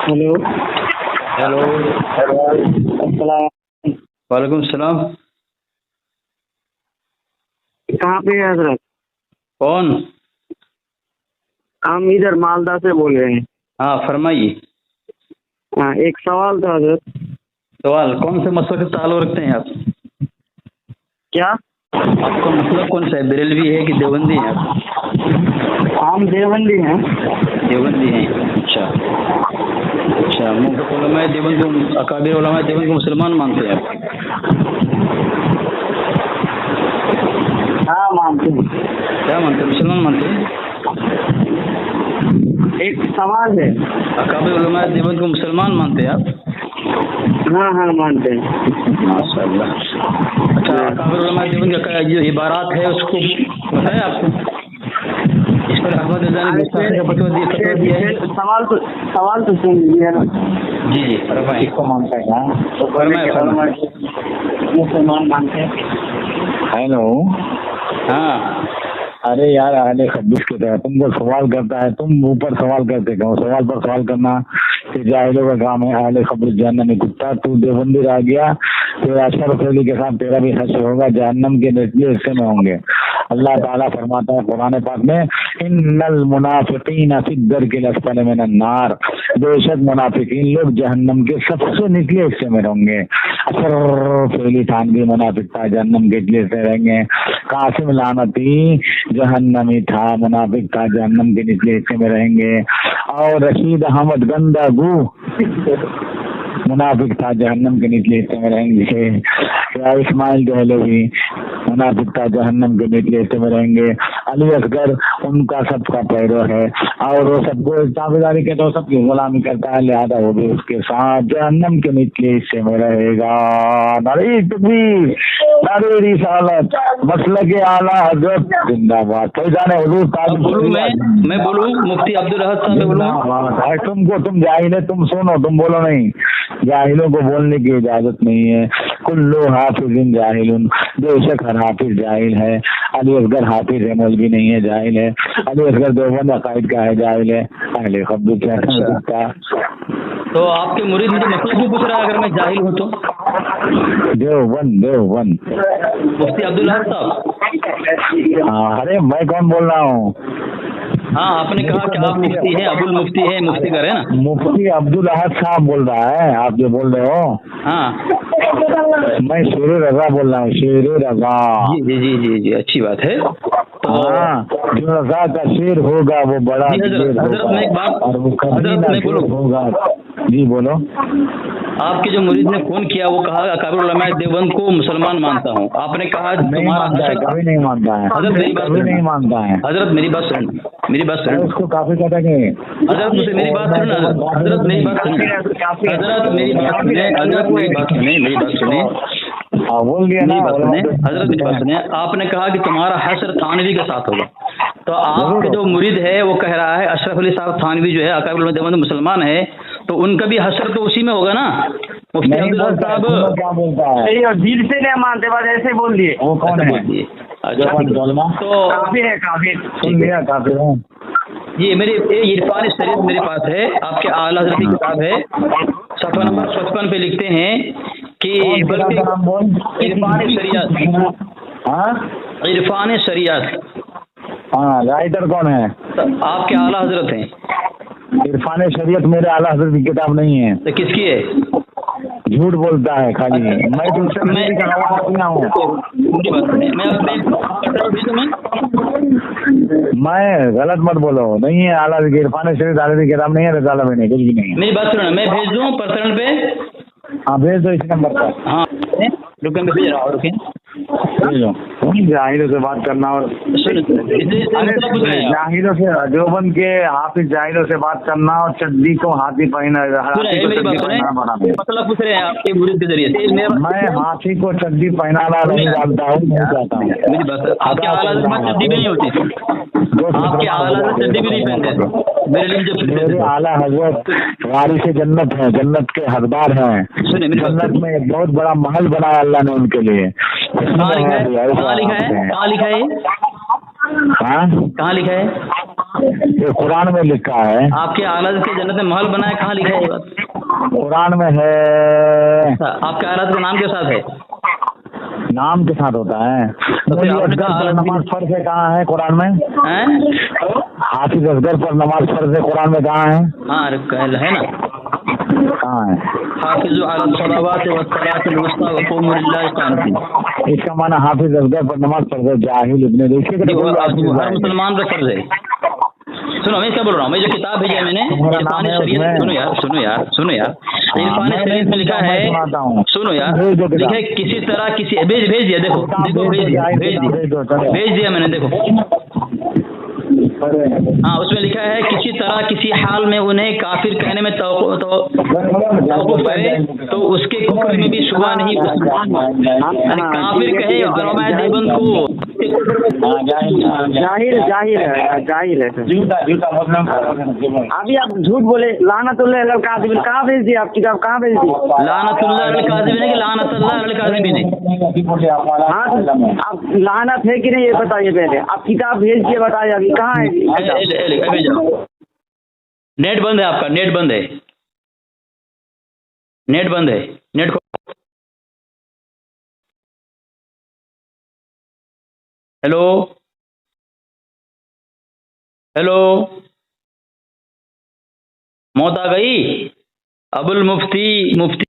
Hello. Hello. अस्सलाम। वालेकुम सलाम। कहाँ पे है हजरत? कौन? हम इधर मालदा से बोल रहे हैं। हाँ फरमाइए। हाँ, एक सवाल था हजरत। सवाल कौन से मसले से ताल्लुक़ रखते हैं आप? क्या? आपका मतलब कौन सा है, बरेलवी है कि देवबंदी हैं आप? हम देवबंदी हैं। देवबंदी हैं, अच्छा अच्छा। उलमाए देवबंद को, अकाबिर उलमाए देवबंद को मुसलमान मानते हैं आप? हाँ मानते हैं। क्या मानते हैं? मुसलमान मानते हैं? एक सवाल है। अकाबिर उलमाए देवबंद को मुसलमान मानते हैं आप? हाँ हाँ मानते हैं। माशाअल्लाह। अच्छा, अकाबिर उलमाए देवबंद का जो इबारात है उसको पता है आपको? इस पर अहमद रज़ानी गुस्ताखी का फतवा दिया है। सवाल तो सुन लीजिए ना। जी जी फरमाइए। किसको मानता है? तो फरमाइए। मुसलमान मानते हैं। हेलो। हाँ अरे यार अहले खब्बिस के तहत तुमको सवाल करता है, तुम ऊपर सवाल करते कहो, सवाल पर सवाल करना कि जाहिलों का काम है। अहले खब्बिस जहन्नम में कुत्ता, तू देवबंदी रह गया, तेरा अशरफ अली के साथ तेरा भी हश्र होगा, जहन्नम के निचले हिस्से में होंगे। अल्लाह ताला फरमाता है कुरान पाक में, इन्नल मुनाफिकीन फी दरकिल अस्फल मिनन नार, बेशक मुनाफिकीन लोग जहन्नम के सबसे निचले हिस्से में होंगे। अशरफ अली थानवी मुनाफिक जहन्नम के निचले हिस्से रहेंगे। कासिम लानती जहन्नमी था, मुनाफिक था, जहन्नम के निचले हिस्से में रहेंगे। और रशीद अहमद गंदा गू मुनाफिक था, जहन्नम के निचले हिस्से में रहेंगे। या इस्माइल दहलवी मुनाफिक था, जहन्नम के निचले हिस्से में रहेंगे। अली असगर उनका सबका पैरो है और वो सबको ताबेदारी के तो सबकी गुलामी करता है, लिहाजा वो भी उसके साथ जहन्नम के निचले हिस्से में रहेगा। नारे तकबीर, नारे रिसालत, मसलक आला हज़रत जिंदाबाद। तो जाने हुजूर ताज बोलूं मैं बोलूं मुफ्ती अब्दुल अहद साहब बोलूं? तुमको, तुम जाहिल है, तुम सुनो, तुम बोलो नहीं। जाहिलों को बोलने की इजाजत नहीं है। कुल्लू हाफिज़िन जाहिलुन, बेशक हर हाफिज जाहिल है। अली असगर हाफिज है, मौलवी नहीं है, जाहिल है। अली असगर देवबंद अकायद का है, जाहिल है। अहले खब्बिस क्या सकता। तो आपके मुरीद मुझे मतलब क्यों पूछ रहा है अगर मैं जाहिल हूँ तो? देवबंद मुफ्ती अब्दुल अहद साहब। हाँ, अरे मैं कौन बोल रहा हूँ? हाँ आपने कहा कि आप मुफ्ती हैं, अबुल मुफ्ती है, मुफ्ती कर है ना? मुफ्ती अब्दुल अहद साहब बोल रहा है, आप जो बोल रहे हो। हाँ मैं शेर रजा बोल रहा हूँ, शेर रजा। जी जी जी जी जी, अच्छी बात है। तो हाँ, जो रजा का शेर होगा वो बड़ा हजरत मैं एक बात, और वो कभी ना शेर होगा। जी बोलो। आपके जो मुरीद ने फोन किया वो कहा अकाबिर उलमाए देवबंद को मुसलमान मानता हूँ, आपने कहा नहीं मानता है, कभी नहीं मानता है। हजरत मेरी बात कभी नहीं मानता है। हजरत मेरी बात सुन, मेरी बात सुन। उसको काफी कहता है। हजरत मुझे मेरी बात सुन, हजरत मेरी बात सुन, हजरत मेरी बात सुने, हजरत मेरी बात सुने, मेरी बात सुने, बोल दिया ना। हजरत मेरी बात सुने। आपने कहा कि तुम्हारा हश्र थानवी के साथ होगा, तो आपके जो मुरीद है वो कह रहा है अशरफ अली साहब थानवी जो है अकाबिर उलमाए देवबंद मुसलमान है, तो उनका भी हश्र तो उसी में होगा ना? मुफ्ती अब्दुल अहद साहब क्या बोलता है? और दिल से नहीं मानते, बस ऐसे बोल दिए। वो कौन है? अच्छा तो काफी है, काफी सुन लिया, काफी है। ये मेरे इरफान शरीयत मेरे पास है, आपके आला हज़रत की किताब है, सफ़ा नंबर 55 पे लिखते हैं कि इरफान शरीयत। हाँ, इरफान शरीयत। हाँ, राइटर कौन है? आपके आला हज़रत हैं। इरफान शरीयत मेरे आला हज़रत की किताब नहीं है। तो किसकी है? झूठ बोलता है खाली। मैं दूसरे हूँ। मैं गलत मत बोलो, नहीं है आला इरफान शरीयत आला की किताब नहीं है, रसाला में नहीं, कुछ भी नहीं है। मेरी बात सुनो, मैं भेज दूँ पर्सनल पे? हाँ भेज दो इस नंबर पर। हाँ रुके, मैं भेज रहा हूँ, रुके। जाहिलों से बात करना और जाहिलों से, देवबंद के हाफिज जाहिलों से बात करना और चड्डी को हाथी पहना, मतलब पूछ रहे हैं आपके मुरीद के जरिए से। मैं हाथी को चड्डी पहनाना नहीं जानता हूँ, नहीं चाहता हूँ। मेरी बात, आपके आला हज़रत चड्डी भी नहीं होती, आपके आला हज़रत चड्डी भी नहीं पहनते मेरे लिए। मेरे आला हज़रत वारिस जन्नत है, जन्नत के हकदार हैं। सुनिए, जन्नत में एक बहुत बड़ा महल बनाया अल्लाह ने उनके लिए। कहाँ लिखा है? कहाँ लिखा है? हाँ, कहाँ लिखा है? ये कुरान में लिखा है, आपके आला के जन्नत में महल बना है, कहाँ लिखा है ये बात? कुरान में है। आपके आला का नाम के साथ है? नाम के साथ होता है। तो फिर आपने कहा नमाज फर्ज है, कहाँ है कुरान में? हैं? हाफिज असगर पर नमाज फर्ज है, कुरान में कहाँ है? हाँ है ना, कहाँ है? हाफिज़ु अला सलावात व सलातिल वुस्ता व क़ूमू लिल्लाहि क़ानितीन। इसका माना हाफिज असगर पर नमाज फर्ज है, जाहिल इब्ने देखिए हर मुसलमान पर फर्ज है। सुनो मैं क्या बोल रहा हूँ, मैं जो किताब भेजा है मैंने इरफान शरीयत, सुनो यार इरफान शरीयत में लिखा है, सुनो यार, लिखा है किसी तरह किसी भेज दिया, देखो भेज दिया मैंने, देखो हाँ उसमें लिखा है किसी तरह किसी हाल में उन्हें काफिर कहने में तवक़ुफ़ है तो उसके कुफ्र में भी शुबा नहीं, काफिर कहे और मैं देवबंद को जाहिल है अभी आप झूठ बोले। लानतुल्लाह अलल काज़िबीन कहाँ भेज दिया, आप किताब कहाँ भेज दी? लानतुल्लाह अलल काज़िबीन है कि लानतुल्लाह अलल काज़िबीन है? हाँ आप लानत है कि नहीं ये बताइए पहले, आप किताब भेज दिए बताइए अभी कहाँ है? नेट बंद है आपका, नेट बंद है, नेट बंद है, नेट को हेलो हेलो मौत आ गई। अबुल मुफ्ती